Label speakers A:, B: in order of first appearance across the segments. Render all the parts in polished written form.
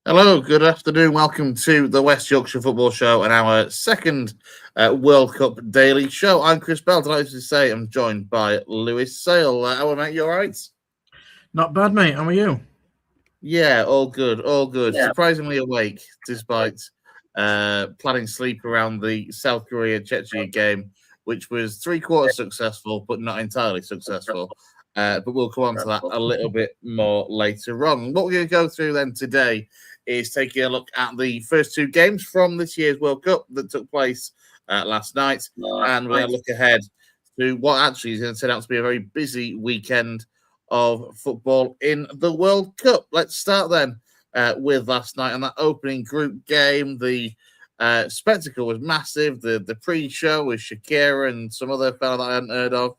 A: Hello, good afternoon. Welcome to the West Yorkshire Football Show and our second World Cup daily show. I'm Chris Bell. Delighted to say I'm joined by Lewis Sale. How are mate? You all right?
B: Not bad, mate. How are you?
A: Yeah, all good, all good. Yeah. Surprisingly awake, despite planning sleep around the South Korea-Czechia game, which was three-quarters successful, but not entirely successful. But we'll come on to that a little bit more later on. What we're going to go through then today is taking a look at the first two games from this year's World Cup that took place last night. And we're going to look ahead to what actually is going to turn out to be a very busy weekend of football in the World Cup. Let's start then with last night and that opening group game. The spectacle was massive. The pre-show with Shakira and some other fella that I hadn't heard of.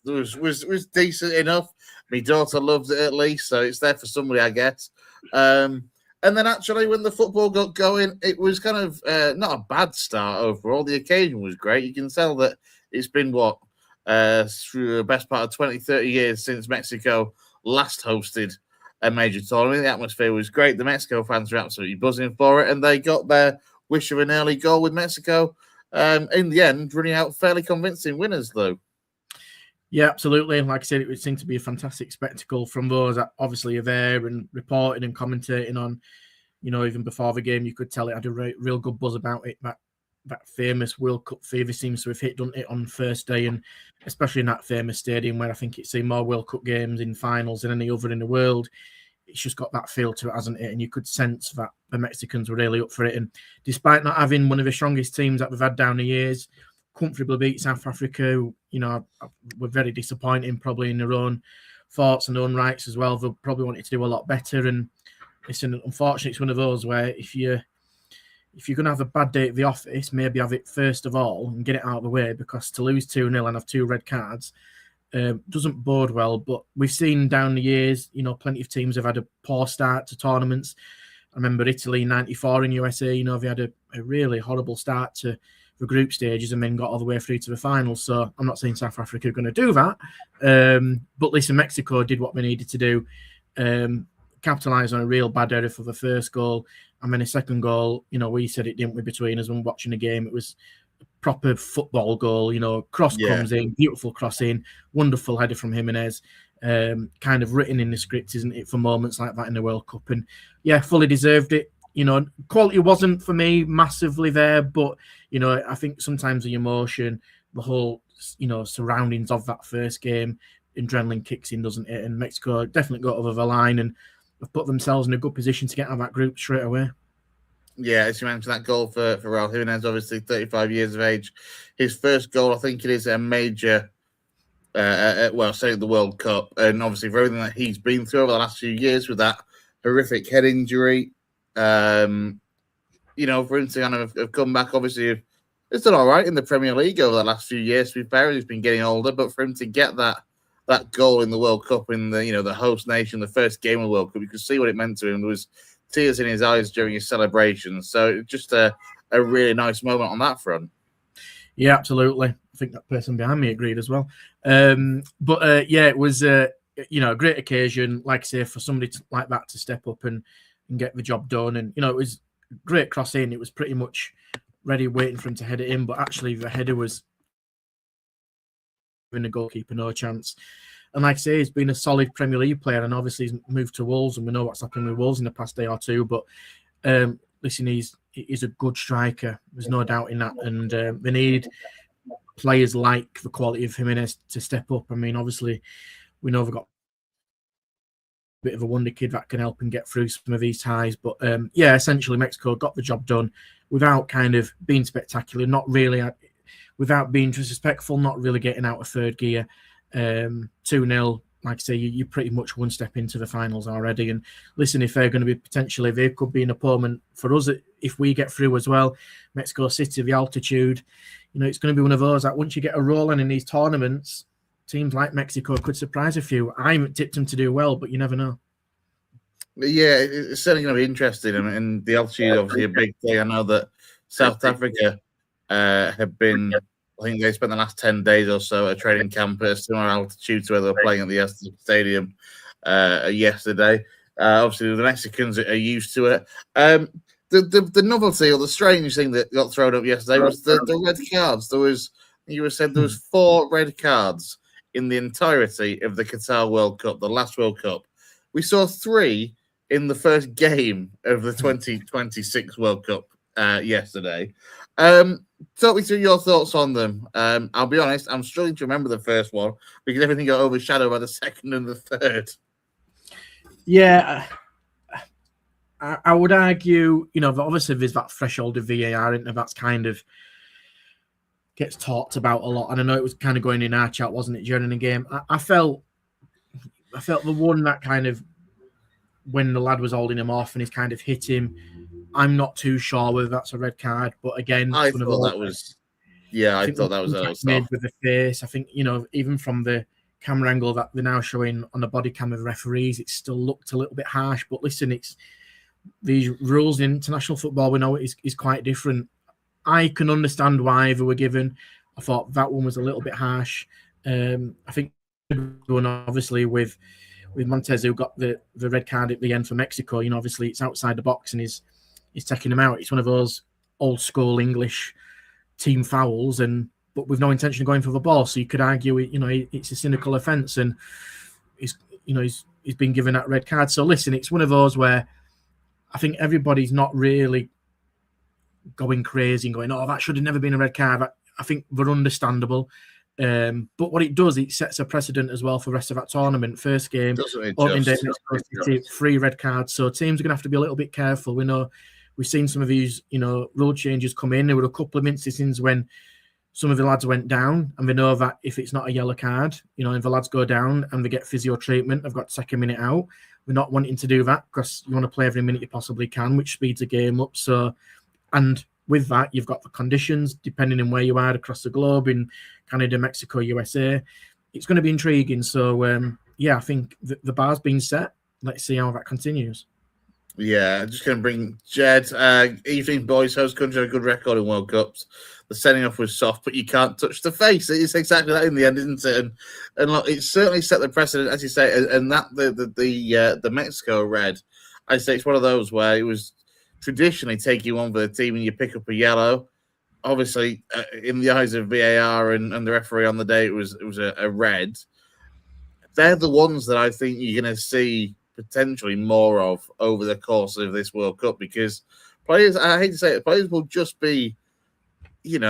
A: Was decent enough. My daughter loves it at least, so it's there for somebody, I guess. And then actually, when the football got going, it was kind of not a bad start overall. The occasion was great. You can tell that it's been through the best part of 20, 30 years since Mexico last hosted a major tournament. The atmosphere was great. The Mexico fans were absolutely buzzing for it, and they got their wish of an early goal with Mexico. In the end, running out fairly convincing winners, though.
B: Yeah, absolutely. Like I said, it seemed to be a fantastic spectacle from those that obviously are there and reporting and commentating on, even before the game, you could tell it had a real good buzz about it. That famous World Cup fever seems to have hit, doesn't it, on first day, and especially in that famous stadium where I think it's seen more World Cup games in finals than any other in the world. It's just got that feel to it, hasn't it? And you could sense that the Mexicans were really up for it. And despite not having one of the strongest teams that we've had down the years, comfortably beat South Africa, were very disappointing, probably in their own thoughts and own rights as well. They probably wanted to do a lot better. And listen, unfortunately, it's one of those where if you're going to have a bad day at the office, maybe have it first of all and get it out of the way, because to lose 2-0 and have 2 red cards doesn't bode well. But we've seen down the years, plenty of teams have had a poor start to tournaments. I remember Italy in '94 in USA, they had a really horrible start to the group stages and then got all the way through to the finals. So I'm not saying South Africa are going to do that. But listen, Mexico did what they needed to do. Capitalise on a real bad error for the first goal. And then a second goal, we said it, didn't we, between us when watching the game. It was a proper football goal, cross comes in, beautiful cross in, wonderful header from Jimenez. Kind of written in the script, isn't it, for moments like that in the World Cup. And yeah, fully deserved it. Quality wasn't for me massively there, but, I think sometimes the emotion, the whole, surroundings of that first game, adrenaline kicks in, doesn't it? And Mexico definitely got over the line and have put themselves in a good position to get out of that group straight away.
A: Yeah, as you mentioned, that goal for Raul Jimenez, obviously 35 years of age. His first goal, I think it is a major, certainly the World Cup. And obviously for everything that he's been through over the last few years with that horrific head injury, for him to kind of have come back, obviously, it's done all right in the Premier League over the last few years. To be fair, he's been getting older, but for him to get that goal in the World Cup in the host nation, the first game of the World Cup, you could see what it meant to him. There was tears in his eyes during his celebration. So just a really nice moment on that front.
B: Yeah, absolutely. I think that person behind me agreed as well. It was a great occasion, like I say, for somebody like that to step up and get the job done. And it was great cross in. It was pretty much ready, waiting for him to head it in, but actually the header was giving the goalkeeper no chance. And like I say, he's been a solid Premier League player, and obviously he's moved to Wolves, and we know what's happened with Wolves in the past day or two. But listen, he's a good striker. There's no doubt in that. And they need players like the quality of Jimenez to step up. I mean, obviously, we know they've got a bit of a wonder kid that can help and get through some of these ties. But essentially, Mexico got the job done without kind of being spectacular, not really, without being disrespectful, not really getting out of third gear. 2-0, like I say, you're pretty much one step into the finals already. And listen, if they're going to be potentially, they could be an opponent for us if we get through as well. Mexico City, the altitude, it's going to be one of those that once you get a rolling in these tournaments, teams like Mexico could surprise a few. I haven't tipped them to do well, but you never know.
A: Yeah, it's certainly going to be interesting. I mean, the altitude is obviously a big thing. I know that South Africa have been, I think they spent the last 10 days or so at a training camp at a similar altitude to where they were playing at the Stadium yesterday. Obviously, the Mexicans are used to it. The novelty or the strange thing that got thrown up yesterday was the red cards. You said there was 4 red cards in the entirety of the Qatar World Cup, the last World Cup. We saw 3 in the first game of the 2026 World Cup yesterday. Talk me through your thoughts on them. I'll be honest, I'm struggling to remember the first one because everything got overshadowed by the second and the third.
B: Yeah, I would argue, obviously there's that threshold of VAR, and that's kind of gets talked about a lot. And I know it was kind of going in our chat, wasn't it, during the game? I felt the one that kind of, when the lad was holding him off and he's kind of hit him, I'm not too sure whether that's a red card. But again,
A: I thought that was
B: made with the face. I think, even from the camera angle that they're now showing on the body cam of referees, it still looked a little bit harsh. But listen, it's these rules in international football, we know is quite different. I can understand why they were given. I thought that one was a little bit harsh. I think one obviously with Montez, who got the red card at the end for Mexico, obviously it's outside the box and he's taking him out. It's one of those old school English team fouls, but with no intention of going for the ball. So you could argue, it's a cynical offence, and he's been given that red card. So listen, it's one of those where I think everybody's not really going crazy and going, "Oh, that should have never been a red card." I think they're understandable. But what it does, it sets a precedent as well for the rest of that tournament. First game, opening day, 3 red cards. So teams are going to have to be a little bit careful. We know we've seen some of these, rule changes come in. There were a couple of instances when some of the lads went down, and we know that if it's not a yellow card, if the lads go down and they get physio treatment, they've got to take a minute out. We're not wanting to do that because you want to play every minute you possibly can, which speeds the game up. So, and with that, you've got the conditions, depending on where you are across the globe, in Canada, Mexico, USA. It's going to be intriguing. So, I think the bar's been set. Let's see how that continues.
A: Yeah, just going to bring Jed. Evening, boys. Host country, a good record in World Cups. The setting off was soft, but you can't touch the face. It's exactly that in the end, isn't it? And look, it certainly set the precedent, as you say. And that the Mexico red, I'd say it's one of those where it was traditionally taking one for the team and you pick up a yellow. Obviously, in the eyes of VAR and the referee on the day, it was a red. They're the ones that I think you're going to see potentially more of over the course of this World Cup, because players, I hate to say it, players will just be, in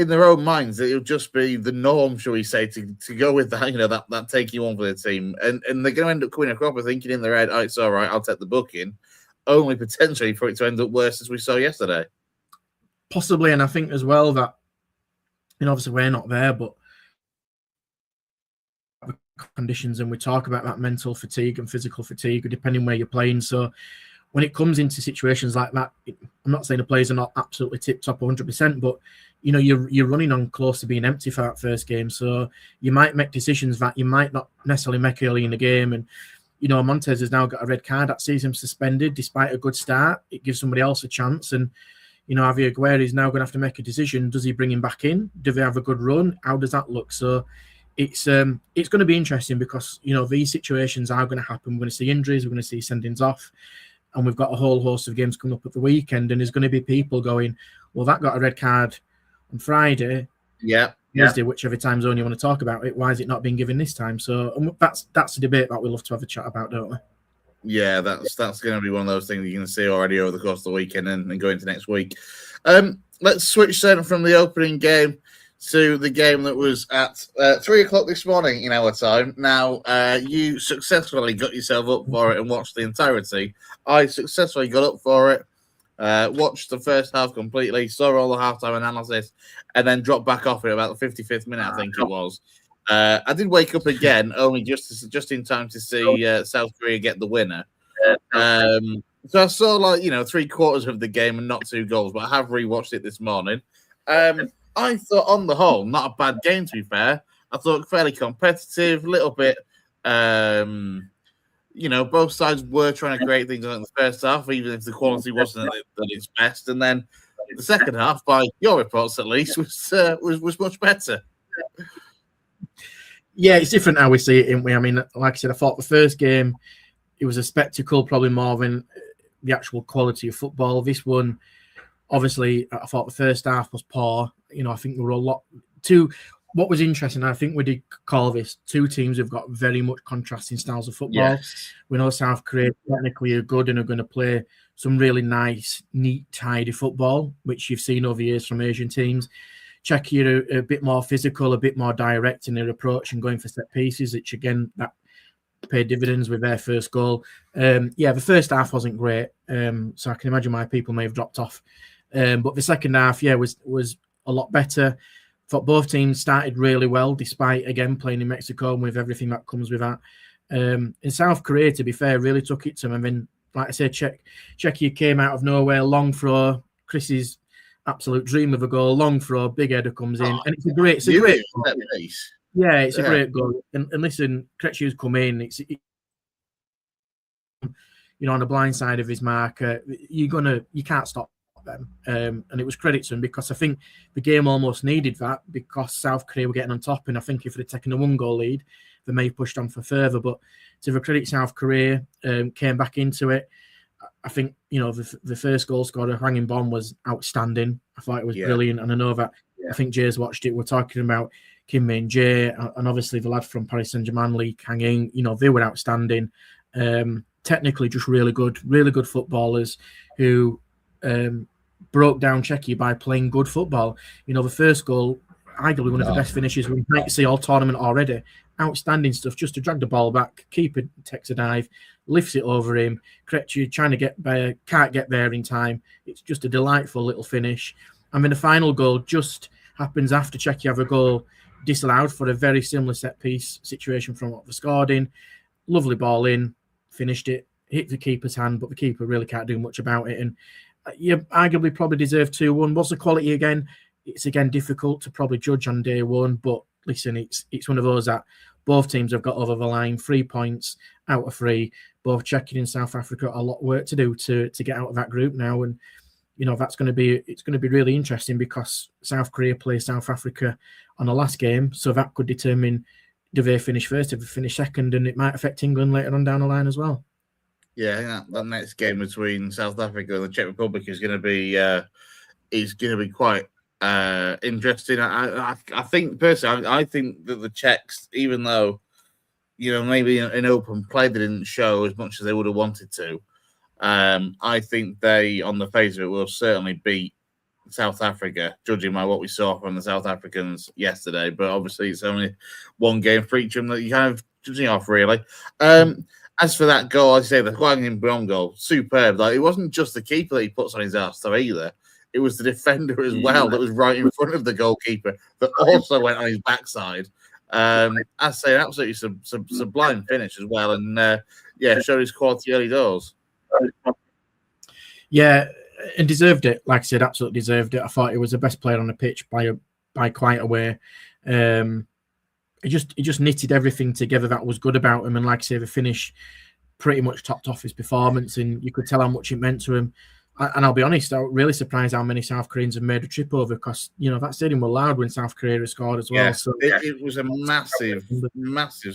A: their own minds, it'll just be the norm, shall we say, to go with that, that taking one for the team. And they're going to end up coming across with thinking in their head, oh, it's all right, I'll take the booking, only potentially for it to end up worse, as we saw yesterday.
B: Possibly, and I think as well that, obviously we're not there, but conditions, and we talk about that mental fatigue and physical fatigue depending where you're playing. So when it comes into situations like that, I'm not saying the players are not absolutely tip top 100%, but you're running on close to being empty for that first game, so you might make decisions that you might not necessarily make early in the game. And Montez has now got a red card that sees him suspended despite a good start. It gives somebody else a chance, and Javier Aguirre is now going to have to make a decision. Does he bring him back in? Do they have a good run? How does that look? So it's going to be interesting because these situations are going to happen. We're going to see injuries, we're going to see sendings off, and we've got a whole host of games coming up at the weekend. And there's going to be people going, "Well, that got a red card on Friday, Thursday, whichever time zone you want to talk about it. Why is it not being given this time?" So that's a debate that we love to have a chat about, don't we?
A: Yeah, that's going to be one of those things you're going to see already over the course of the weekend and go into next week. Let's switch then from the opening game to the game that was at 3 o'clock this morning in our time. Now, you successfully got yourself up for it and watched the entirety. I successfully got up for it, watched the first half completely, saw all the halftime analysis, and then dropped back off at about the 55th minute, I think it was. I did wake up again, only just in time to see South Korea get the winner. So I saw 3/4 of the game and not 2 goals, but I have rewatched it this morning. I thought, on the whole, not a bad game, to be fair. I thought fairly competitive, little bit, both sides were trying to create things in the first half, even if the quality wasn't at its best. And then the second half, by your reports at least, was much better.
B: Yeah, it's different how we see it, isn't we? I mean, like I said, I thought the first game, it was a spectacle, probably more than the actual quality of football. This one, obviously, I thought the first half was poor. I think there were a lot. What was interesting, I think we did call this, two teams have got very much contrasting styles of football.
A: Yes.
B: We know South Korea technically are good and are going to play some really nice, neat, tidy football, which you've seen over the years from Asian teams. Czechia are a bit more physical, a bit more direct in their approach and going for set pieces, which again, that paid dividends with their first goal. The first half wasn't great, so I can imagine why people may have dropped off. But the second half, was a lot better. Thought both teams started really well, despite, again, playing in Mexico and with everything that comes with that. In South Korea, to be fair, really took it to them. And then, like I said, Czechia came out of nowhere, long throw, Chris's absolute dream of a goal, long throw, big header comes in. And it's a great goal. Yeah, it's a great goal. And listen, Krejci's come in. It's on the blind side of his marker. You can't stop them. And it was credit to him, because I think the game almost needed that, because South Korea were getting on top. And I think if they'd taken a 1-goal lead, they may have pushed on for further. But to the credit, South Korea came back into it. I think, the first goal scorer, Hwang In-bon, was outstanding. I thought it was brilliant. And I know that I think Jay's watched it. We're talking about Kim Min-jae and obviously the lad from Paris Saint-Germain, Lee Kang-in. They were outstanding. Technically just really good footballers who broke down Czechia by playing good football. The first goal, arguably one of the best finishes we might see all tournament already. Outstanding stuff, just to drag the ball back, keeper takes a dive, lifts it over him. Krejci trying to get there, can't get there in time. It's just a delightful little finish. And then the final goal just happens after Czechia have a goal disallowed for a very similar set piece situation from what they scored in. Lovely ball in, finished it, hit the keeper's hand, but the keeper really can't do much about it. And arguably probably deserved 2-1. What's the quality again? It's again difficult to probably judge on day one, but listen, it's one of those that both teams have got over the line. 3 points out of 3. Both Czechia and South Africa a lot of work to do to get out of that group now, and it's going to be really interesting, because South Korea plays South Africa on the last game, so that could determine do they finish first, if they finish second, and it might affect England later on down the line as well.
A: Yeah, that next game between South Africa and the Czech Republic is going to be quite interesting. I think personally, I think that the Czechs, even though maybe in open play they didn't show as much as they would have wanted to, I think they, on the face of it, will certainly beat South Africa, judging by what we saw from the South Africans yesterday. But obviously, it's only one game for each of them that you kind of judging off, really. As for that goal, I say the Hwang In-bon goal, superb. Like, it wasn't just the keeper that he puts on his arse though either. It was the defender as well that was right in front of the goalkeeper that also went on his backside. I say an absolutely sublime finish as well, and showed his quality early doors.
B: Yeah, and deserved it. Like I said, absolutely deserved it. I thought he was the best player on the pitch by quite a way. He just knitted everything together that was good about him, and like I say, the finish pretty much topped off his performance, and you could tell how much it meant to him. And I'll be honest, I was really surprised how many South Koreans have made a trip over, because that stadium was loud when South Korea scored as well.
A: Yeah,
B: so
A: it was a massive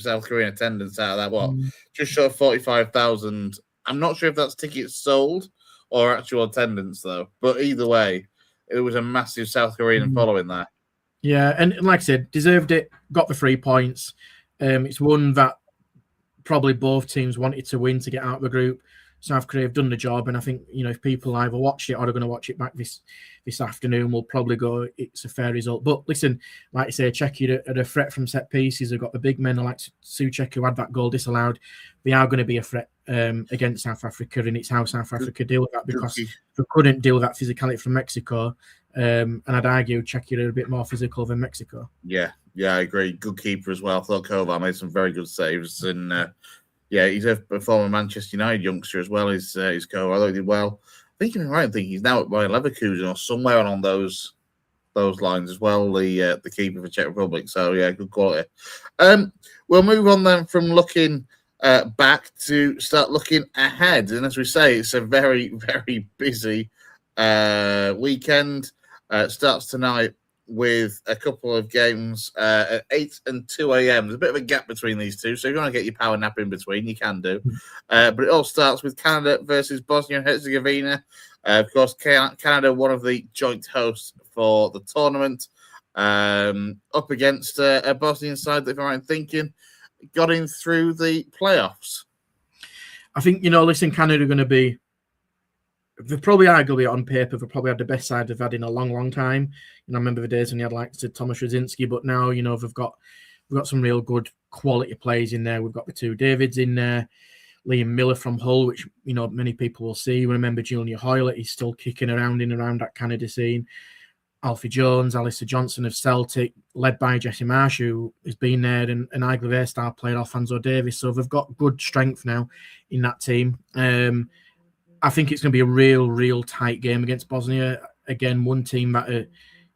A: South Korean attendance out of that. Just short of 45,000. I'm not sure if that's tickets sold or actual attendance though. But either way, it was a massive South Korean following there.
B: Yeah, and like I said, deserved it. Got the 3 points. It's one that probably both teams wanted to win to get out of the group. South Korea have done the job, and I think if people either watched it or are going to watch it back this afternoon, will probably go, it's a fair result. But listen, like I say, Czechia are a threat from set pieces. They've got the big men like Souček, who had that goal disallowed. They are going to be a threat against South Africa, and it's how South Africa deal with that, because they couldn't deal with that physicality from Mexico. And I'd argue Czechia are a bit more physical than Mexico.
A: Yeah, I agree. Good keeper as well. I thought Kovar made some very good saves, and he's a former Manchester United youngster as well. His Kovar, I thought he did well. I think you're right. I think he's now at Bayer Leverkusen or somewhere along those lines as well. The keeper for Czech Republic. So yeah, good quality. We'll move on then from looking back to start looking ahead, and as we say, it's a very, very busy weekend. Starts tonight with a couple of games at 8 and 2 a.m. There's a bit of a gap between these two, so if you want to get your power nap in between, you can do. But it all starts with Canada versus Bosnia and Herzegovina. Of course, Canada, one of the joint hosts for the tournament, up against a Bosnian side that, if I'm right in thinking, got in through the playoffs.
B: I think, listen, Canada are going to be, they're probably arguably on paper, they've probably had the best side they've had in a long, long time. I remember the days when you had like Thomas Rosinsky, but now, we've got some real good quality players in there. We've got the two Davids in there, Liam Miller from Hull, which, many people will see. Remember Junior Hoylett, he's still kicking around that Canada scene. Alfie Jones, Alistair Johnson of Celtic, led by Jesse Marsh, who has been there, and Igor star player Alfonso Davis. So they've got good strength now in that team. I think it's going to be a real tight game against Bosnia. Again, one team that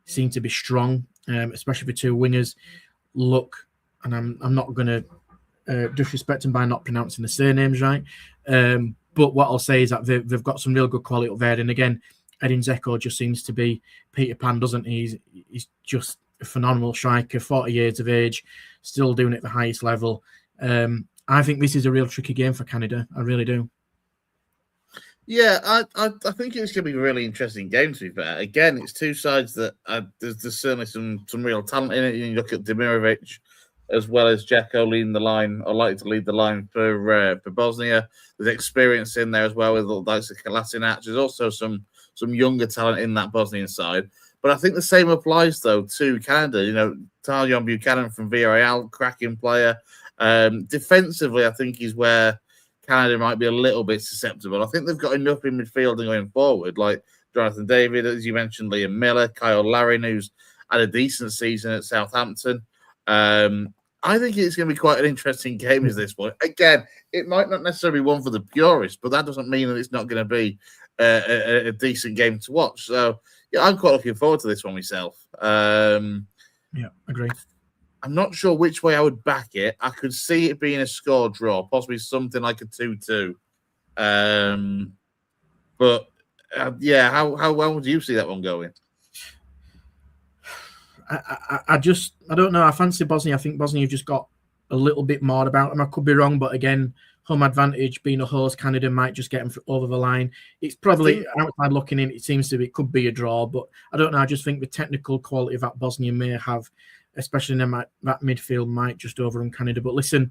B: seem to be strong, especially the two wingers. Look, and I'm not going to disrespect them by not pronouncing the surnames right. But what I'll say is that they've got some real good quality up there. And again, Edin Dzeko just seems to be Peter Pan, doesn't he? He's just a phenomenal striker, 40 years of age, still doing it at the highest level. I think this is a real tricky game for Canada. I really do.
A: Yeah, I think it's going to be a really interesting game, to be fair. Again, it's two sides that there's certainly some real talent in it. You look at Demirovic as well as Dzeko leading the line, or likely to lead the line for Bosnia. There's experience in there as well with the likes of Kolasinac. There's also some younger talent in that Bosnian side. But I think the same applies, though, to Canada. Tajon Buchanan from Villarreal, cracking player. Defensively, I think he's where Canada might be a little bit susceptible. I think they've got enough in midfield and going forward, like Jonathan David, as you mentioned, Liam Miller, Kyle Larin, who's had a decent season at Southampton. I think it's going to be quite an interesting game as this one. Again, it might not necessarily be one for the purists, but that doesn't mean that it's not going to be a decent game to watch. So, yeah, I'm quite looking forward to this one myself.
B: Yeah, agree.
A: I'm not sure which way I would back it. I could see it being a score draw, possibly something like a 2-2. Yeah, how well would you see that one going?
B: I don't know. I fancy Bosnia. I think Bosnia have just got a little bit more about them. I could be wrong, but again, home advantage, being a host, Canada might just get them over the line. It's probably outside looking in. It could be a draw, but I don't know. I just think the technical quality that Bosnia may have, especially in that midfield, might just overrun Canada. But listen,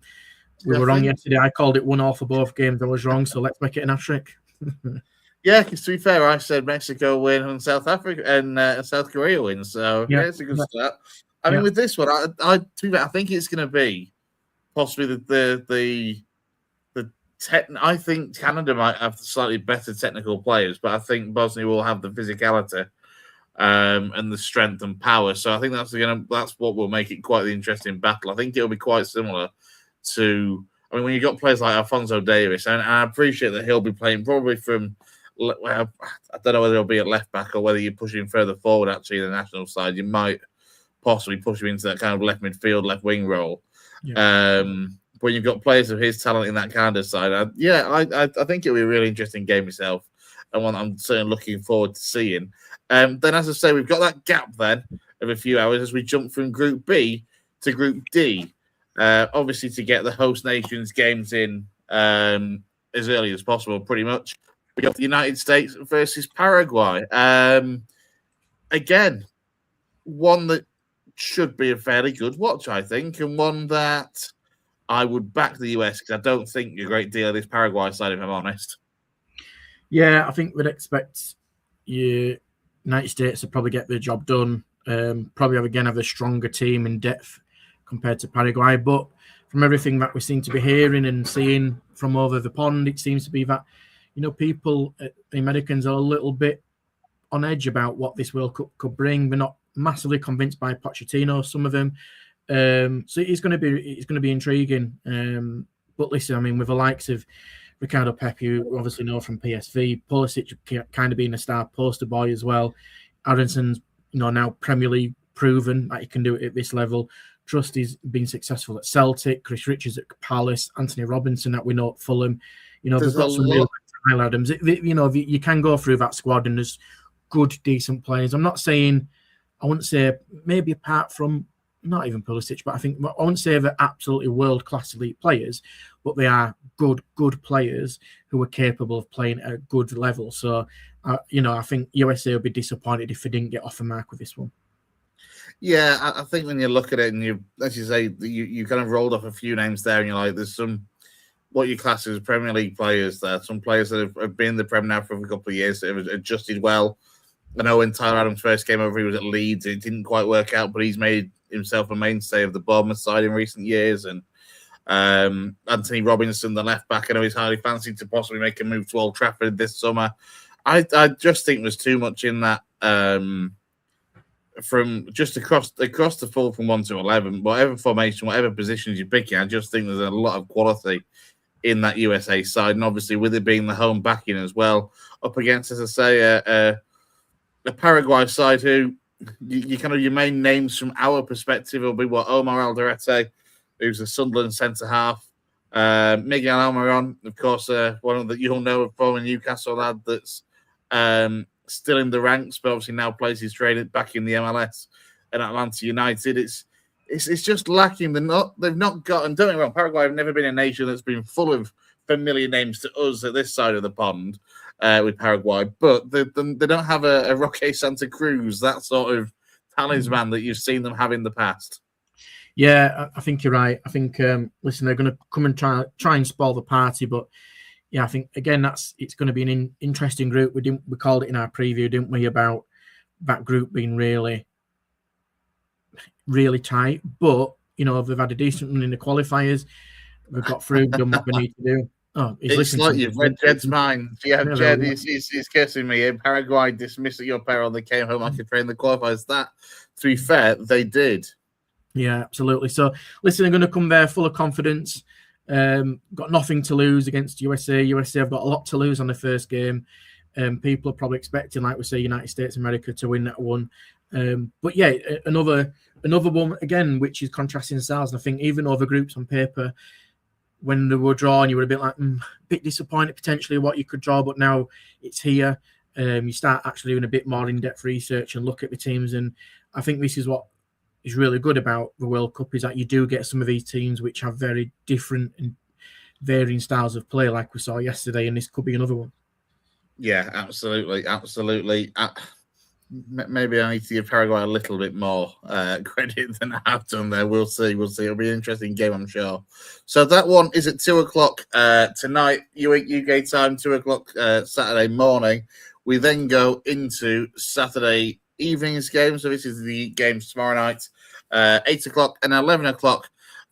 B: we were wrong yesterday. I called it 1-1 for both games. I was wrong, so let's make it an asterisk.
A: Yeah, because to be fair, I said Mexico win and South Africa and South Korea win. So yeah, it's a good start. I mean, with this one, I think it's going to be possibly the I think Canada might have slightly better technical players, but I think Bosnia will have the physicality and the strength and power. So I think that's what will make it quite the interesting battle. I think it'll be quite similar to. I mean, when you got players like Alfonso Davis, and I appreciate that he'll be playing probably from. Well, I don't know whether he'll be at left back or whether you push him further forward. Actually, the national side, you might possibly push him into that kind of left midfield, left wing role. Yeah. When you've got players of his talent in that Canada side, I think it'll be a really interesting game myself, and one I'm certainly looking forward to seeing. Then, as I say, we've got that gap then of a few hours as we jump from Group B to Group D. Obviously, to get the host nations games in as early as possible, pretty much. We got the United States versus Paraguay. Again, one that should be a fairly good watch, I think, and one that I would back the US because I don't think a great deal of this Paraguay side, if I'm honest.
B: Yeah, I think we'd expect United States to probably get the job done. Probably have a stronger team in depth compared to Paraguay. But from everything that we seem to be hearing and seeing from over the pond, it seems to be that people, the Americans, are a little bit on edge about what this World Cup could bring. They're not massively convinced by Pochettino, some of them. So it's going to be intriguing. But listen, I mean, with the likes of Ricardo Pepi, who obviously know from PSV, Pulisic kind of being a star poster boy as well. Aronson's, now Premier League proven that he can do it at this level. Trusty's been successful at Celtic, Chris Richards at Palace, Anthony Robinson that we know at Fulham. They've got some real Kyle Adams. You can go through that squad and there's good, decent players. I'm not saying I wouldn't say maybe apart from not even Pulisic, but I think I wouldn't say they're absolutely world-class elite players, but they are good players who are capable of playing at a good level. So, I think USA would be disappointed if they didn't get off a mark with this one.
A: Yeah, I think when you look at it and you, as you say, you kind of rolled off a few names there, and you're like, there's some what you class as Premier League players there, some players that have been in the Prem now for a couple of years that have adjusted well. I know when Tyler Adams first came over, he was at Leeds. It didn't quite work out, but he's made himself a mainstay of the Bournemouth side in recent years. And Anthony Robinson, the left back, I know he's highly fancied to possibly make a move to Old Trafford this summer. I just think there's too much in that from just across the full from 1 to 11, whatever formation, whatever positions you're picking. I just think there's a lot of quality in that USA side, and obviously with it being the home backing as well, up against, as I say, a Paraguay side who you kind of your main names from our perspective will be Omar Alderete, who's a Sunderland centre half, Miguel Almiron, of course, one of the you'll know a former Newcastle lad that's still in the ranks, but obviously now plays his trade back in the MLS at Atlanta United. It's just lacking. They've not got, and don't get me wrong, Paraguay have never been a nation that's been full of familiar names to us at this side of the pond with Paraguay, but they don't have a Roque Santa Cruz, that sort of talisman that you've seen them have in the past.
B: Yeah, I think you're right. I think, listen, they're going to come and try and spoil the party, but yeah, I think again it's going to be an interesting group. We called it in our preview, didn't we, about that group being really, really tight. But they've had a decent run in the qualifiers. We've got through, done what we need to do. Oh,
A: it's like you've read Jed's mind. Yeah, Jed, he's cursing me. In Paraguay dismissed at your peril. They came home like a train. The qualifiers. That, to be fair, they did.
B: Yeah, absolutely. So, listen, they're going to come there full of confidence. Got nothing to lose against USA. USA have got a lot to lose on the first game. People are probably expecting, like we say, United States of America to win that one. But yeah, another one again, which is contrasting styles. And I think even over groups on paper, when they were drawn, you were a bit like a bit disappointed potentially what you could draw, but now it's here. You start actually doing a bit more in-depth research and look at the teams, and I think this is what is really good about the World Cup is that you do get some of these teams which have very different and varying styles of play, like we saw yesterday, and this could be another one.
A: Yeah, absolutely. Maybe I need to give Paraguay a little bit more credit than I have done there. We'll see. It'll be an interesting game, I'm sure. So that one is at 2:00 tonight, UK time, 2:00 Saturday morning. We then go into Saturday evening's game. So this is the games tomorrow night, 8:00 and 11:00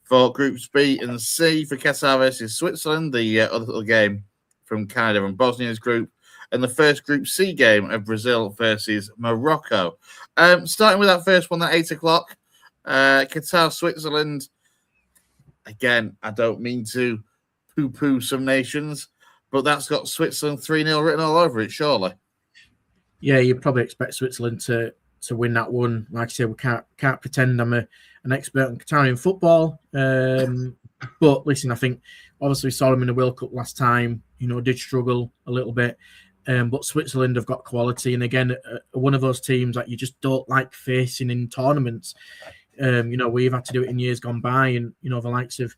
A: for Groups B and C for Qatar versus Switzerland, the other little game from Canada and Bosnia's group. And the first Group C game of Brazil versus Morocco. Starting with that first one, that 8:00, Qatar, Switzerland. Again, I don't mean to poo-poo some nations, but that's got Switzerland 3-0 written all over it, surely.
B: Yeah, you'd probably expect Switzerland to win that one. Like I said, we can't pretend I'm an expert on Qatarian football. But listen, I think obviously we saw them in the World Cup last time, did struggle a little bit. But Switzerland have got quality, and again, one of those teams that you just don't like facing in tournaments. We've had to do it in years gone by, and the likes of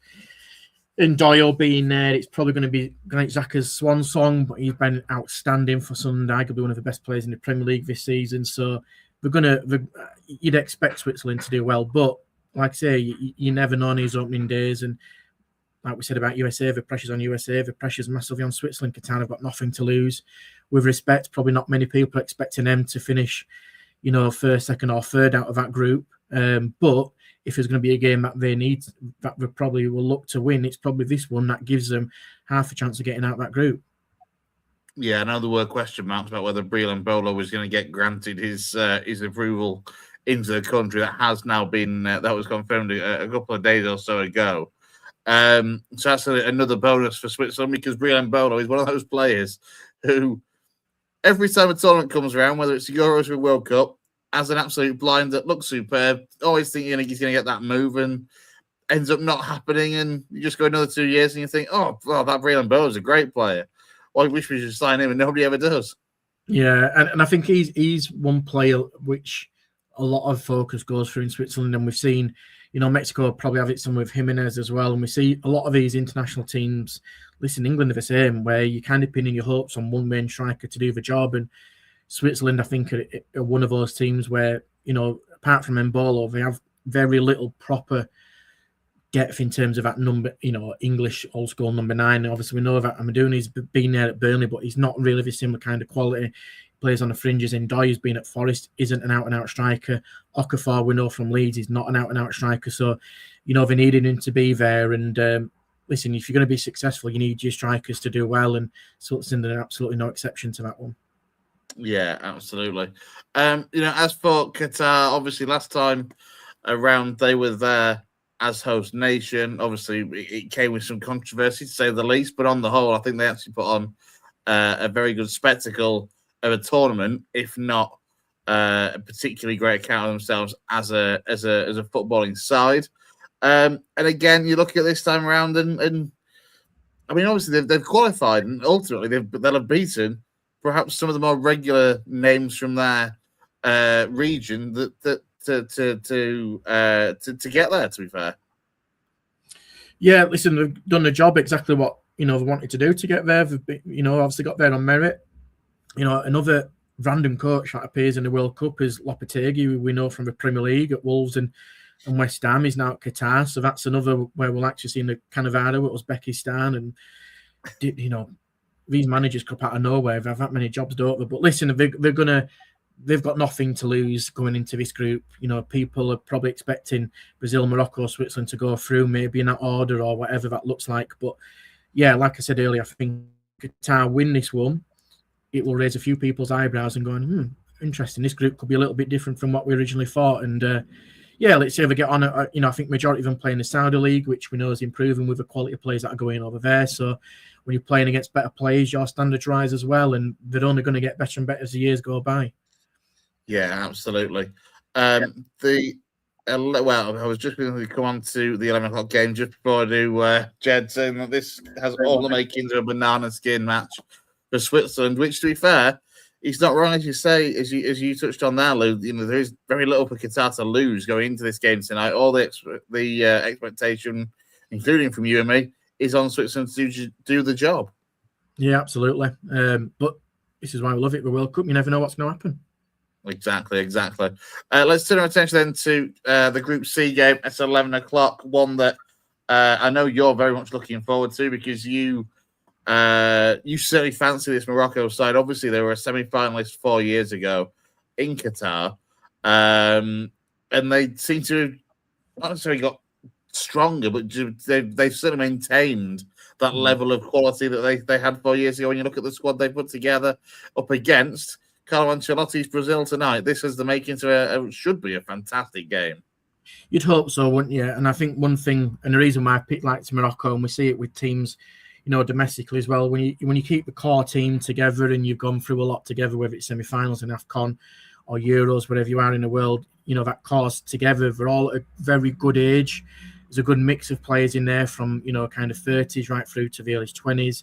B: Doyle being there, it's probably going to be Granit Xhaka's swan song, but he's been outstanding for Sunday. Arguably one of the best players in the Premier League this season. So you'd expect Switzerland to do well, but like I say, you never know on these opening days, and like we said about USA, the pressure's on USA, the pressure's massively on Switzerland. Qatar have got nothing to lose. With respect, probably not many people are expecting them to finish, first, second, or third out of that group. But if there's going to be a game that they need, that they probably will look to win, it's probably this one that gives them half a chance of getting out of that group.
A: Yeah, I know there were question marks about whether Breland Bolo was going to get granted his approval into the country. That has now been that was confirmed a couple of days or so ago. So that's another bonus for Switzerland, because Breland Bolo is one of those players who, every time a tournament comes around, whether it's the Euros or World Cup, has an absolute blind that looks superb. Always thinking he's going to get that move, and ends up not happening. And you just go another 2 years and you think, that Breland Bolo is a great player. Well, I wish we should sign him, and nobody ever does.
B: Yeah, and I think he's one player which a lot of focus goes through in Switzerland, and we've seen, Mexico probably have it some with Jimenez as well, and we see a lot of these international teams. Listen, England are the same, where you're kind of pinning your hopes on one main striker to do the job, and Switzerland, I think, are one of those teams where, apart from Mbolo, they have very little proper depth in terms of that number, English old school number 9. Obviously, we know that Amadou's been there at Burnley, but he's not really the similar kind of quality. Plays on the fringes. Ndoye, who's been at Forest, isn't an out-and-out striker. Okafor, we know from Leeds, is not an out-and-out striker. So, they needed him to be there. And listen, if you're going to be successful, you need your strikers to do well. And Switzerland are absolutely no exception to that one.
A: Yeah, absolutely. As for Qatar, obviously last time around they were there as host nation. Obviously, it came with some controversy, to say the least. But on the whole, I think they actually put on a very good spectacle of a tournament, if not a particularly great account of themselves as a footballing side. And again, you look at this time around, and I mean, obviously they've qualified, and ultimately they'll have beaten perhaps some of the more regular names from their region to get there. To be fair,
B: yeah. Listen, they've done the job exactly what they wanted to do to get there. They've obviously got there on merit. Another random coach that appears in the World Cup is Lopetegui, who we know from the Premier League at Wolves and West Ham. He's now at Qatar, so that's another where we'll actually see in the Cannavaro with Uzbekistan. And these managers come out of nowhere. They have that many jobs, don't they? But listen, they've got nothing to lose going into this group. People are probably expecting Brazil, Morocco, Switzerland to go through, maybe in that order or whatever that looks like. But yeah, like I said earlier, I think Qatar win this one. It will raise a few people's eyebrows and going, interesting. This group could be a little bit different from what we originally thought. And let's see if they get on. I think majority of them play in the Saudi League, which we know is improving with the quality of players that are going over there. So when you're playing against better players, your standards rise as well, and they're only going to get better and better as the years go by.
A: Yeah, absolutely. I was just going to come on to the 11 o'clock game just before I do. Jed saying that this has all the makings of a banana skin match for Switzerland, which, to be fair, he's not wrong, as you say, as you touched on there, Lou. There is very little for Qatar to lose going into this game tonight. All the expectation, including from you and me, is on Switzerland to do the job.
B: Yeah, absolutely. But this is why we love it. The World Cup, you never know what's going to happen.
A: Exactly. Let's turn our attention then to the Group C game at 11 o'clock. One that I know you're very much looking forward to, because you certainly fancy this Morocco side. Obviously, they were a semi-finalist 4 years ago in Qatar, and they seem to have not necessarily got stronger, but they've certainly maintained that level of quality that they had 4 years ago. When you look at the squad they put together up against Carlo Ancelotti's Brazil tonight, this has the makings of should be a fantastic game.
B: You'd hope so, wouldn't you? And I think one thing, and the reason why I picked Morocco, and we see it with teams, domestically as well, when you keep the core team together and you've gone through a lot together, whether it's semi-finals in AFCON or Euros, wherever you are in the world, that core's together. They're all at a very good age. There's a good mix of players in there from, kind of 30s right through to the early 20s.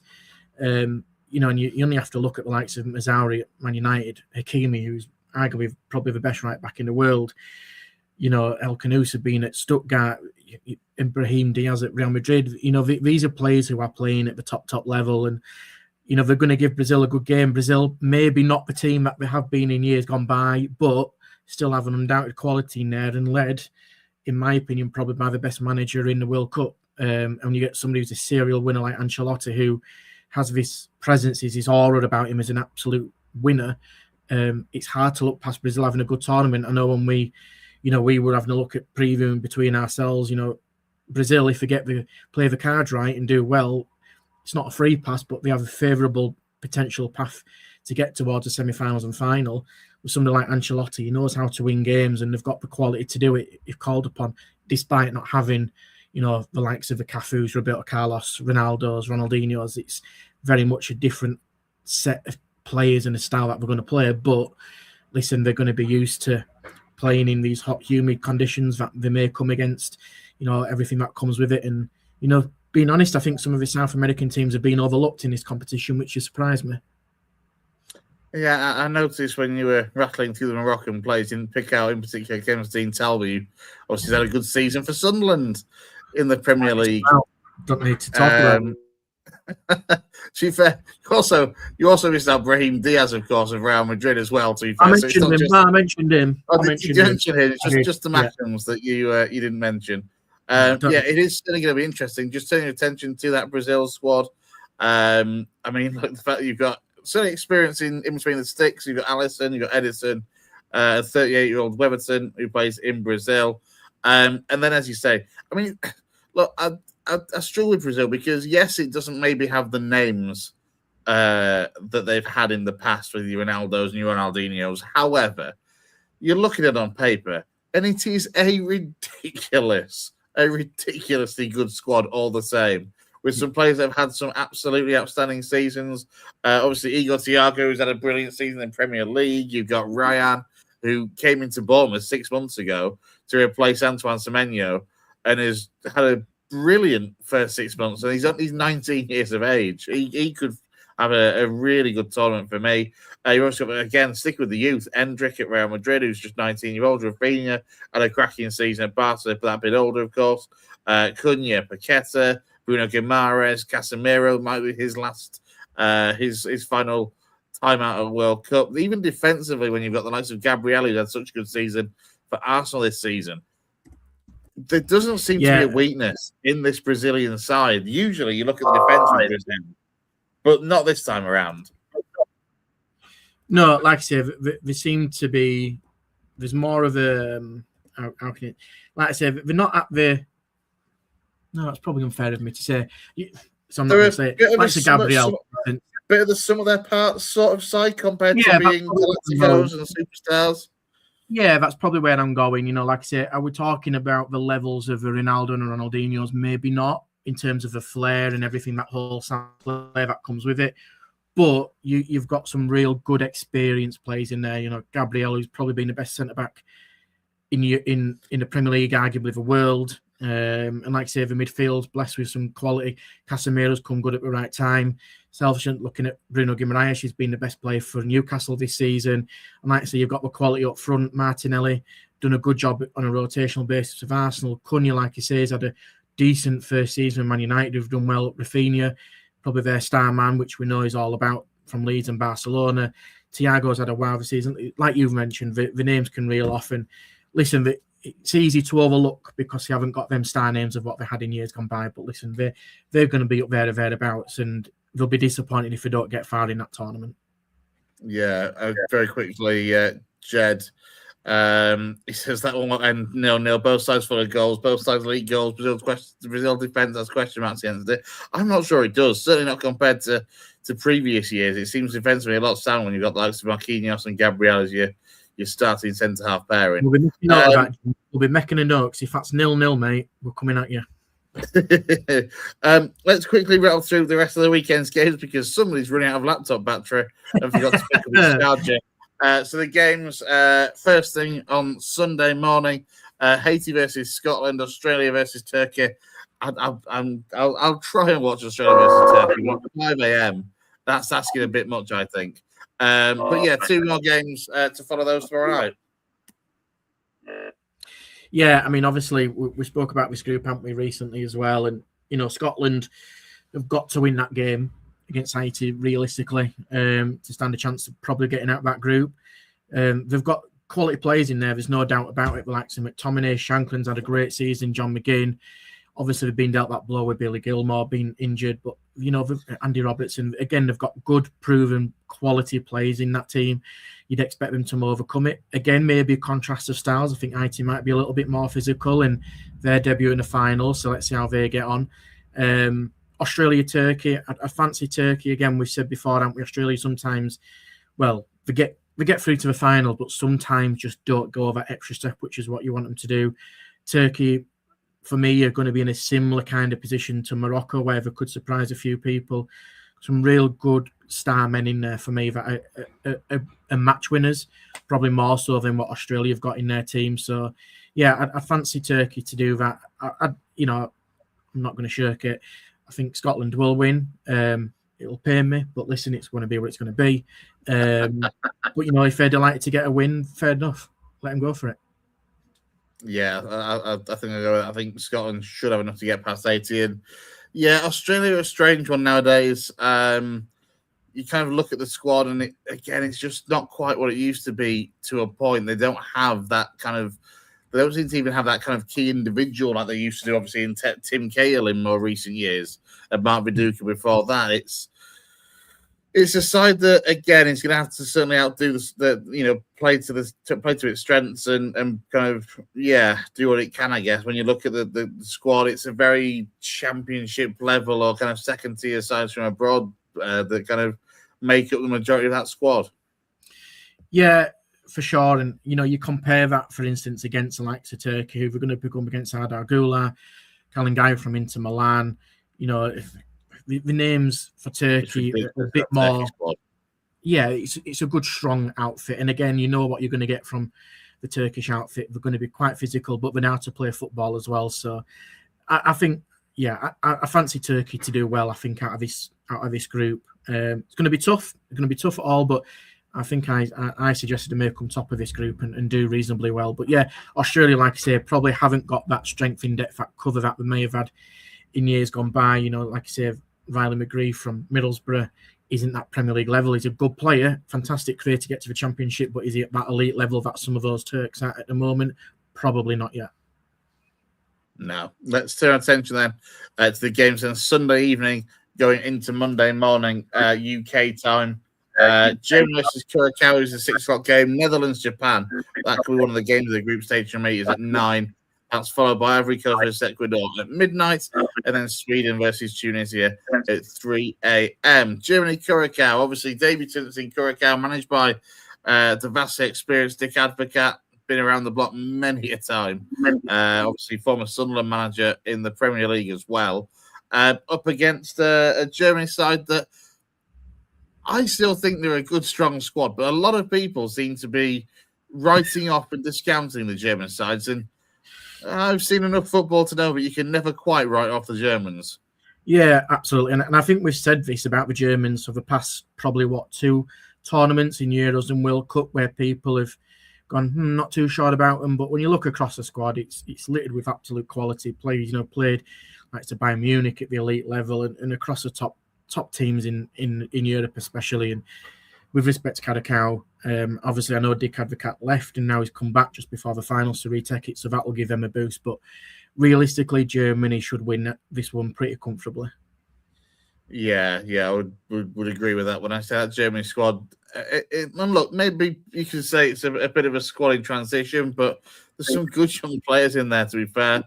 B: And you only have to look at the likes of Mazraoui at Man United, Hakimi, who's arguably probably the best right back in the world. El Khanous had been at Stuttgart, Ibrahim Diaz at Real Madrid. These are players who are playing at the top level, and they're going to give Brazil a good game. Brazil maybe not the team that they have been in years gone by, but still have an undoubted quality in there, and led, in my opinion, probably by the best manager in the World Cup. And you get somebody who's a serial winner like Ancelotti, who has this presence, his aura about him as an absolute winner. It's hard to look past Brazil having a good tournament. I know when we were having a look at previewing between ourselves, Brazil, if they play the cards right and do well, it's not a free pass, but they have a favourable potential path to get towards the semi-finals and final. With somebody like Ancelotti, he knows how to win games, and they've got the quality to do it if called upon, despite not having, the likes of the Cafus, Roberto Carlos, Ronaldo's, Ronaldinho's. It's very much a different set of players and a style that we're going to play. But listen, they're going to be used to playing in these hot, humid conditions that they may come against, everything that comes with it. And, being honest, I think some of the South American teams have been overlooked in this competition, which has surprised me.
A: Yeah, I noticed when you were rattling through the Moroccan players, you didn't pick out in particular James Dean Talby. Obviously, he's had a good season for Sunderland in the Premier League.
B: Don't need to talk about it.
A: To be fair, you also missed out Brahim Diaz, of course, of Real Madrid as well. To be fair,
B: I mentioned him.
A: just,
B: I mentioned him.
A: oh,
B: I
A: did
B: mentioned
A: you
B: him.
A: mention him? It's just the Mackhams that you didn't mention. It is certainly going to be interesting. Just turning your attention to that Brazil squad. I mean, look, the fact that you've got certainly experience in between the sticks. You've got Allison, you've got Edison, a 38-year-old Weberton who plays in Brazil. And then, as you say, I mean, look, I struggle with Brazil because, yes, it doesn't maybe have the names that they've had in the past with your Ronaldos and your Ronaldinhos. However, you're looking at it on paper, and it is a ridiculously good squad all the same, with some players that have had some absolutely outstanding seasons. Obviously, Igor Thiago, who's had a brilliant season in Premier League. You've got Ryan, who came into Bournemouth 6 months ago to replace Antoine Semenyo and has had a brilliant first 6 months. And he's 19 years of age. He could have a really good tournament for me. You also got, again, stick with the youth, Endrick at Real Madrid, who's just 19-year-old. Rafinha had a cracking season at Barca, but that bit older, of course. Cunha, Paqueta, Bruno Guimaraes, Casemiro might be his last, his final time out of World Cup. Even defensively, when you've got the likes of Gabriel, who had such a good season for Arsenal this season, there doesn't seem to be a weakness in this Brazilian side. Usually, you look at the defense of Brazil, but not this time around.
B: No, like I say, they seem to be. There's more of a. How can it? Like I say, they're not at the. No, that's probably unfair of me to say. So I'm not going to say it. Like Gabriel.
A: Bit of the sum of their parts sort of side compared to being Galacticos and superstars.
B: Yeah, that's probably where I'm going. You know, like I say, are we talking about the levels of the Ronaldo and Ronaldinho's? Maybe not in terms of the flair and everything, that whole flair that comes with it. But you've got some real good experienced players in there. You know, Gabriel, who's probably been the best centre back in the Premier League, arguably the world. And like I say, the midfield's blessed with some quality. Casemiro's come good at the right time. Selfish looking at Bruno Guimaraes, he's been the best player for Newcastle this season. And like I say, you've got the quality up front. Martinelli done a good job on a rotational basis of Arsenal. Cunha, like you say, has had a decent first season with Man United, who've done well. Rafinha, probably their star man, which we know is all about from Leeds and Barcelona. Thiago's had a wow season. Like you've mentioned, the names can reel off. And listen, it's easy to overlook because they haven't got them star names of what they had in years gone by. But listen, they're going to be up there or thereabouts, and they'll be disappointed if they don't get far in that tournament.
A: Yeah, very quickly, Jed. He says that one will end 0-0. Both sides full of goals. Both sides lead goals. Brazil defense has question marks at the end of the day. I'm not sure it does. Certainly not compared to previous years. It seems defensively a lot sound when you've got the likes of Marquinhos and Gabriel as your starting centre half pairing.
B: We'll be making a note because if that's 0-0, mate, we're coming at you.
A: Let's quickly rattle through the rest of the weekend's games because somebody's running out of laptop battery and forgot to pick up his charger. So the games, first thing on Sunday morning, Haiti versus Scotland, Australia versus Turkey. I'll try and watch Australia versus Turkey. 5 a.m. That's asking a bit much, I think. But yeah, 2 more games to follow those tomorrow night.
B: Yeah, I mean, obviously, we spoke about this group, haven't we, recently as well? And, you know, Scotland have got to win that game against Haiti, realistically, to stand a chance of probably getting out of that group. They've got quality players in there. There's no doubt about it. Like McTominay, Shanklin's had a great season. John McGinn. Obviously, they've been dealt that blow with Billy Gilmore being injured. But, you know, Andy Robertson, again, they've got good, proven quality players in that team. You'd expect them to overcome it. Again, maybe a contrast of styles. I think Haiti might be a little bit more physical in their debut in the final. So let's see how they get on. Australia, Turkey. I fancy Turkey. Again, we've said before, haven't we? Australia sometimes, well, they get through to the final, but sometimes just don't go that extra step, which is what you want them to do. Turkey, for me, are going to be in a similar kind of position to Morocco, where they could surprise a few people. Some real good star men in there for me that are match winners, probably more so than what Australia have got in their team. So, yeah, I fancy Turkey to do that. I'm not going to shirk it. I think Scotland will win. It'll pain me, but listen, it's going to be what it's going to be. But if they're delighted to get a win, fair enough. Let them go for it.
A: Yeah, I think I think Scotland should have enough to get past 80. And yeah, Australia are a strange one nowadays. You kind of look at the squad, and it's just not quite what it used to be. To a point, they don't have that kind of. They don't seem to even have that kind of key individual like they used to do, obviously, in Tim Cahill in more recent years, and Mark Viduka before that. It's a side that, again, is going to have to certainly outdo play to its strengths and kind of, do what it can, I guess. When you look at the squad, it's a very championship level or kind of second tier sides from abroad that kind of make up the majority of that squad.
B: Yeah, for sure. And, you compare that, for instance, against the likes of Turkey, who we're going to pick up against Ardar Gula, Kalingay from Inter Milan. The names for Turkey are a bit more. Yeah, it's a good, strong outfit. And again, you know what you're going to get from the Turkish outfit. They're going to be quite physical, but they know how to play football as well. So I think, I fancy Turkey to do well, I think, out of this group. It's going to be tough. It's going to be tough at all, but I think I suggested they may come top of this group and do reasonably well. But yeah, Australia, like I say, probably haven't got that strength in depth at cover that they may have had in years gone by. Like I say, Riley McGree from Middlesbrough isn't that Premier League level. He's a good player, fantastic career to get to the Championship, but is he at that elite level that some of those Turks are at the moment? Probably not yet.
A: No. Let's turn our attention then to the games on Sunday evening going into Monday morning UK time. Germany versus Curacao is a 6 o'clock game. Netherlands, Japan. That could be one of the games of the group stage for me is at 9. That's followed by Ivory Coast versus Ecuador at midnight, and then Sweden versus Tunisia at 3 a.m. Germany, Curacao. Obviously, debutants in Curacao, managed by the vastly experienced Dick Advocat, been around the block many a time. Obviously, former Sunderland manager in the Premier League as well. Up against a Germany side that I still think they're a good, strong squad, but a lot of people seem to be writing off and discounting the German sides. And I've seen enough football to know that you can never quite write off the Germans.
B: Yeah, absolutely. And I think we've said this about the Germans for the past probably, 2 tournaments in Euros and World Cup where people have gone, not too sure about them. But when you look across the squad, it's littered with absolute quality players, played like to Bayern Munich at the elite level and across the top teams in Europe especially. And with respect to Curacao, obviously I know Dick Advocat left and now he's come back just before the finals to retake it, so that will give them a boost. But realistically, Germany should win this one pretty comfortably.
A: Yeah, I would agree with that. When I say that Germany squad, and look, maybe you could say it's a bit of a squad in transition, but there's some good young players in there, to be fair.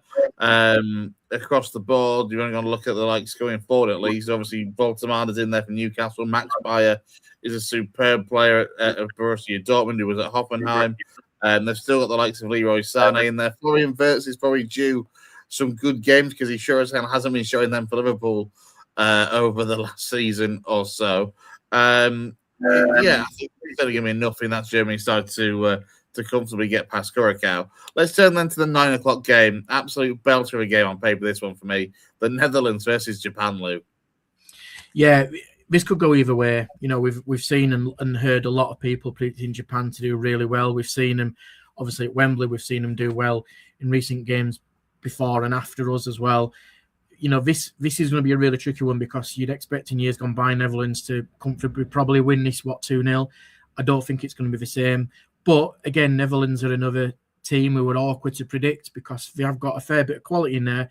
A: Across the board, you're only going to look at the likes going forward at least. Obviously, Voltemada's in there for Newcastle. Max Bayer is a superb player at Borussia Dortmund, who was at Hoffenheim. They've still got the likes of Leroy Sané in there. Florian Wirtz is probably due some good games because he sure as hell hasn't been showing them for Liverpool over the last season or so. I think it's going to give me enough in that Germany side to comfortably get past Curacao. Let's turn then to the 9 o'clock game. Absolute belter of a game on paper, this one for me. The Netherlands versus Japan, Lou.
B: Yeah, this could go either way. We've seen and heard a lot of people predicting Japan to do really well. We've seen them, obviously, at Wembley. We've seen them do well in recent games before and after us as well. This is going to be a really tricky one because you'd expect in years gone by Netherlands to comfortably probably win this, 2-0. I don't think it's going to be the same. But again, Netherlands are another team who are awkward to predict because they have got a fair bit of quality in there.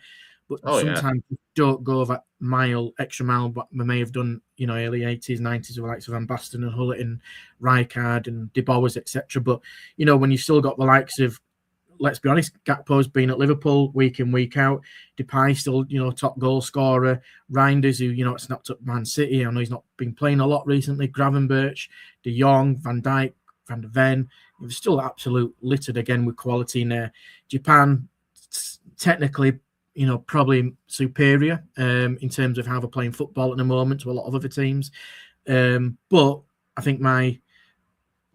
B: But sometimes you don't go that extra mile, what they may have done, early 80s, 90s, with the likes of Van Basten and Hullet and Rijkaard and De Boers, etc. But, when you've still got the likes of, let's be honest, Gakpo's been at Liverpool week in, week out. Depay still, top goal scorer. Reinders, who, snapped up Man City. I know he's not been playing a lot recently. Gravenberch, De Jong, Van Dijk, Van de Ven. It was still absolute littered again with quality in there. Japan, technically, probably superior in terms of how they're playing football at the moment to a lot of other teams. But I think my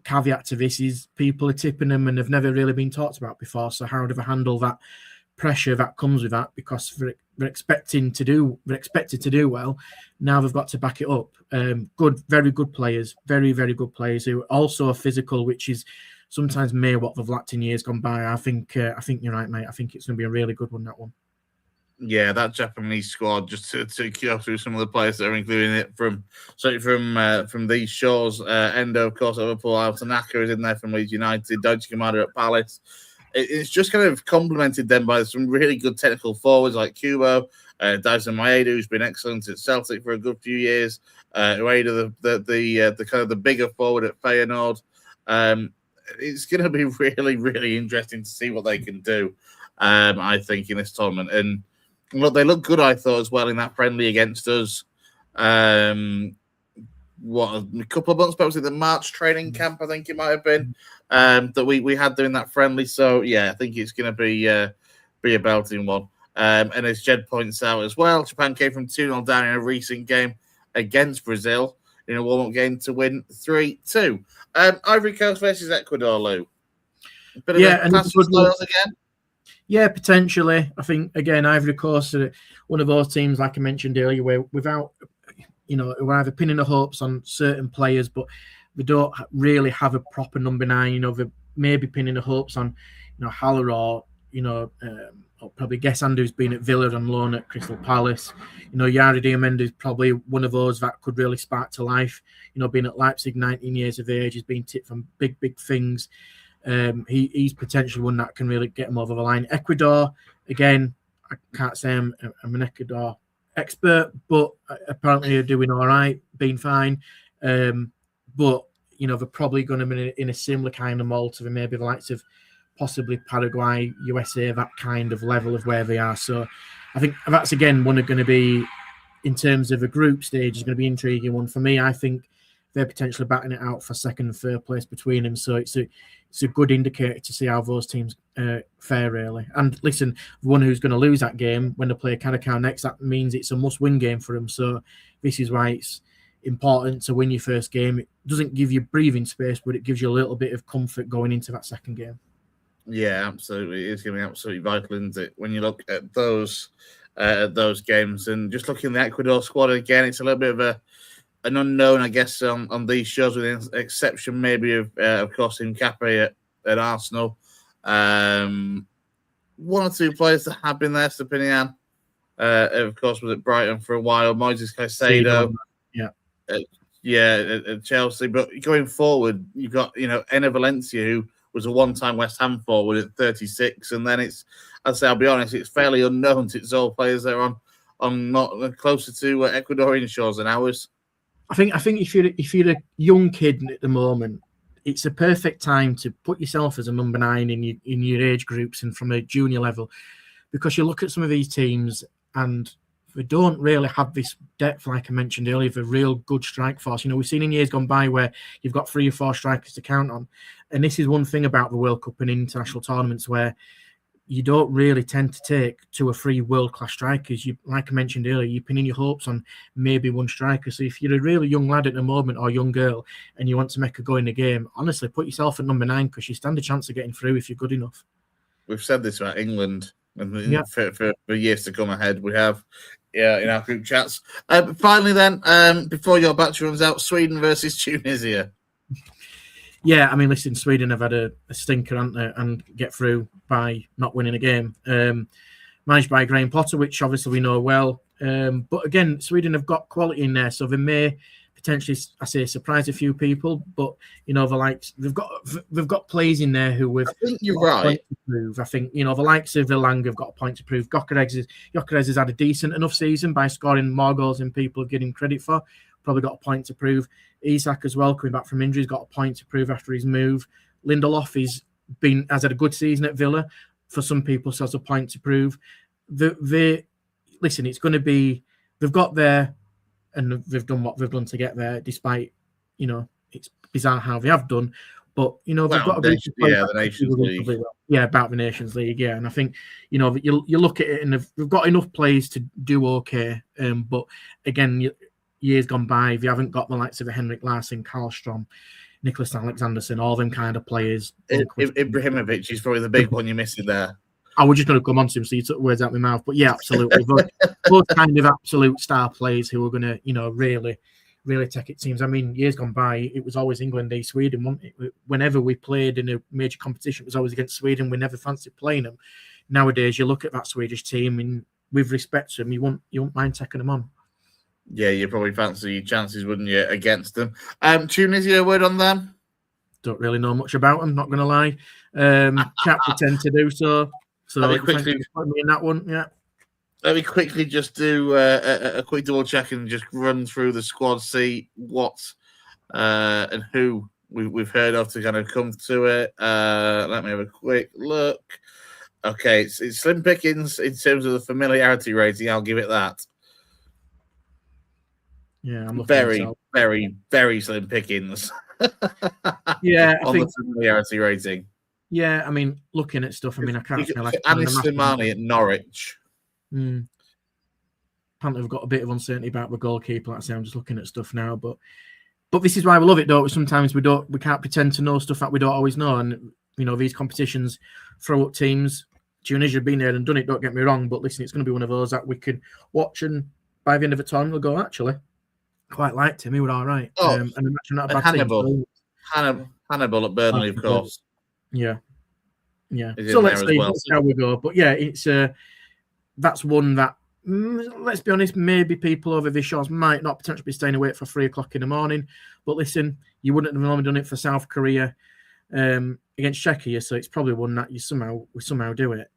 B: caveat to this is people are tipping them and have never really been talked about before. So how do they handle that pressure that comes with that, because we're expected to do well. Now they've got to back it up. Very good players, very, very good players who also are physical, which is sometimes may what they've lacked in years gone by. I think you're right, mate. I think it's going to be a really good one, that one.
A: Yeah, that Japanese squad, just to go through some of the players that are including it from these shores. Endo, of course, Liverpool. Tanaka is in there from Leeds United. Daichi Kamada at Palace. It's just kind of complemented then by some really good technical forwards like Kubo, Dyson Maeda, who's been excellent at Celtic for a good few years. Ueda, the kind of the bigger forward at Feyenoord. It's going to be really, really interesting to see what they can do. I think in this tournament, and look, they look good. I thought as well in that friendly against us. A couple of months, perhaps in the March training camp, I think it might have been, that we had doing that friendly. So yeah, I think it's going to be a belting one. And as Jed points out as well, Japan came from 2-0 down in a recent game against Brazil in a warm-up game to win 3-2. Ivory Coast versus Ecuador, Lou. Bit of a clash of styles again.
B: Yeah, potentially. I think again, Ivory Coast are one of those teams, like I mentioned earlier, where without, we're either pinning the hopes on certain players, but they don't really have a proper number 9. They're maybe pinning the hopes on, Haller or I'll probably guess Andrew's been at Villa on loan at Crystal Palace. Yari Diamanda is probably one of those that could really spark to life. Being at Leipzig, 19 years of age, he's been tipped from big, big things. He's potentially one that can really get him over the line. Ecuador, again, I can't say I'm an Ecuador expert, but apparently they're doing all right, being fine. But they're probably going to be in a similar kind of mold to maybe the likes of possibly Paraguay, USA, that kind of level of where they are. So I think that's again one of going to be, in terms of a group stage, is going to be an intriguing one for me. I think they're potentially batting it out for second and third place between them. So it's a good indicator to see how those teams fare, really. And listen, the one who's going to lose that game when they play Karakau next, that means it's a must-win game for them. So this is why it's important to win your first game. It doesn't give you breathing space, but it gives you a little bit of comfort going into that second game.
A: Yeah, absolutely. It's going to be absolutely vital, isn't it? When you look at those games, and just looking at the Ecuador squad again, it's a little bit of an unknown, I guess, on these shows, with the exception maybe of course, Mbappe at Arsenal. One or two players that have been there, Stepinian, of course, was at Brighton for a while. Moises Caicedo, at Chelsea. But going forward, you've got Enner Valencia, who was a one-time West Ham forward at 36, and then I'll be honest, it's fairly unknown. It's all players that are on not closer to Ecuadorian shores than ours.
B: I think if you're a young kid at the moment, it's a perfect time to put yourself as a number 9 in your age groups and from a junior level, because you look at some of these teams and they don't really have this depth, like I mentioned earlier, of a real good strike force. We've seen in years gone by where you've got 3 or 4 strikers to count on, and this is one thing about the World Cup and international tournaments where you don't really tend to take 2 or 3 world-class strikers. Like I mentioned earlier, you're pinning your hopes on maybe one striker. So if you're a really young lad at the moment or young girl and you want to make a go in the game, honestly, put yourself at number 9 because you stand a chance of getting through if you're good enough.
A: We've said this about England and for years to come ahead. We have, in our group chats. Finally then, before your battery runs out, Sweden versus Tunisia.
B: Yeah, I mean, listen, Sweden have had a stinker, haven't they, and get through by not winning a game. Managed by Graham Potter, which obviously we know well. But again, Sweden have got quality in there, so they may potentially, surprise a few people. But they've got players in there who have.
A: I think you're right.
B: To prove. I think the likes of Lang have got a point to prove. Gyökeres has had a decent enough season by scoring more goals than people give him credit for. Probably got a point to prove. Isak as well, coming back from injury, has got a point to prove after his move. Lindelof has had a good season at Villa. For some people, so has a point to prove. Listen, it's going to be, they've got there and they've done what they've done to get there, despite, it's bizarre how they have done. But, they've got a
A: the Nations League.
B: Yeah, about the Nations League, yeah. And I think, you look at it and they've got enough players to do okay. But again, years gone by, they haven't got the likes of Henrik Larsson, Karlstrom, Nicholas Alexandersson, all them kind of players.
A: Ibrahimovic is probably the big one you're missing there.
B: I was just going to come on to him, so you took words out of my mouth. But yeah, absolutely. Those kind of absolute star players who are going to, really, really take it teams. I mean, years gone by, it was always England v Sweden, wasn't it? Whenever we played in a major competition, it was always against Sweden. We never fancied playing them. Nowadays, you look at that Swedish team, and with respect to them, you won't mind taking them on.
A: Yeah, you probably fancy your chances, wouldn't you, against them? Tunisia, a word on them?
B: Don't really know much about them, not going to lie. Can't pretend to do so. So
A: Let me quickly
B: put me in that one. Yeah.
A: Let me quickly just do a quick double check and just run through the squad, see what and who we've heard of to kind of come to it. Let me have a quick look. Okay, it's slim pickings in terms of the familiarity rating. I'll give it that.
B: Yeah, I'm
A: very, very, very slim pickings.
B: Yeah,
A: on the familiarity rating.
B: Yeah, I mean, looking at stuff, I mean, I can't smell like
A: Anis Slimani at Norwich.
B: Apparently, I've got a bit of uncertainty about the goalkeeper. Like I say, I'm just looking at stuff now, but this is why we love it, don't we? Sometimes we can't pretend to know stuff that we don't always know, and these competitions throw up teams. Tunisia have been there and done it. Don't get me wrong, but listen, it's going to be one of those that we can watch, and by the end of the time, we'll go, actually, quite liked him. He was all right.
A: Oh,
B: and not a bad
A: Hannibal.
B: team.
A: Hannibal at Burnley, of course.
B: Yeah. So let's see how we go. But yeah, it's that's one that let's be honest, maybe people over this shows might not potentially be staying awake for 3 o'clock in the morning. But listen, you wouldn't have normally done it for South Korea against Czechia, so it's probably one that we somehow do it.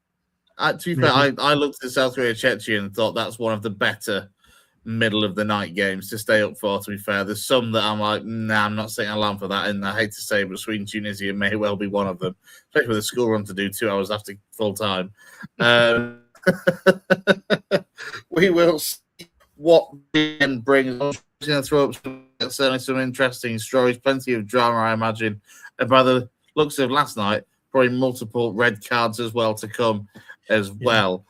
A: To be fair, I looked at South Korea Czechia and thought that's one of the better middle of the night games to stay up for. To be fair, there's some that I'm like, nah, I'm not setting an alarm for that, and I hate to say, but Sweden Tunisia may well be one of them, especially with a school run to do 2 hours after full time. We will see what the end brings. I'm going to throw up certainly some interesting stories, plenty of drama, I imagine. And by the looks of last night, probably multiple red cards as well to come as well.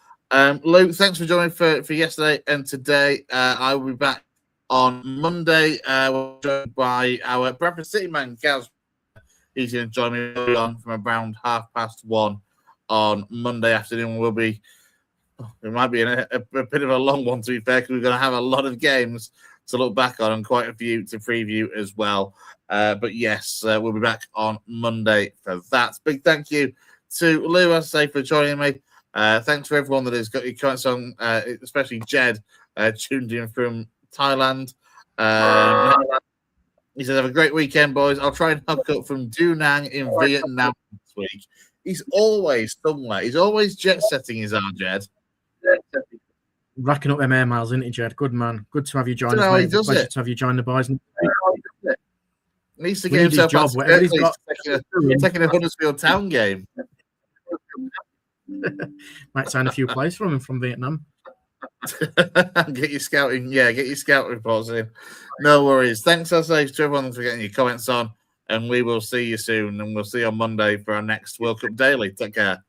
A: Luke, thanks for joining for yesterday and today. I will be back on Monday. We're joined by our Bradford City man, Gaz. He's going to join me on from around 1:30 on Monday afternoon. It might be a bit of a long one, to be fair, because we're going to have a lot of games to look back on and quite a few to preview as well. But yes, we'll be back on Monday for that. Big thank you to Lou, as I say, for joining me. Thanks for everyone that has got your comments on, especially Jed, tuned in from Thailand. He says, have a great weekend, boys. I'll try and hook up from Da Nang in Vietnam this week. He's always somewhere. He's always jet-setting his arm, Jed.
B: Racking up them air miles, isn't he, Jed? Good man. Good to have you join us,
A: mate.
B: It's a pleasure to have you join the boys.
A: He needs to get himself
B: job,
A: taking a Huddersfield Town game.
B: Might sign a few players from him from Vietnam.
A: Get your scouting reports in. No worries. Thanks, as I say, to everyone for getting your comments on, and we will see you soon, and we'll see you on Monday for our next World Cup Daily. Take care.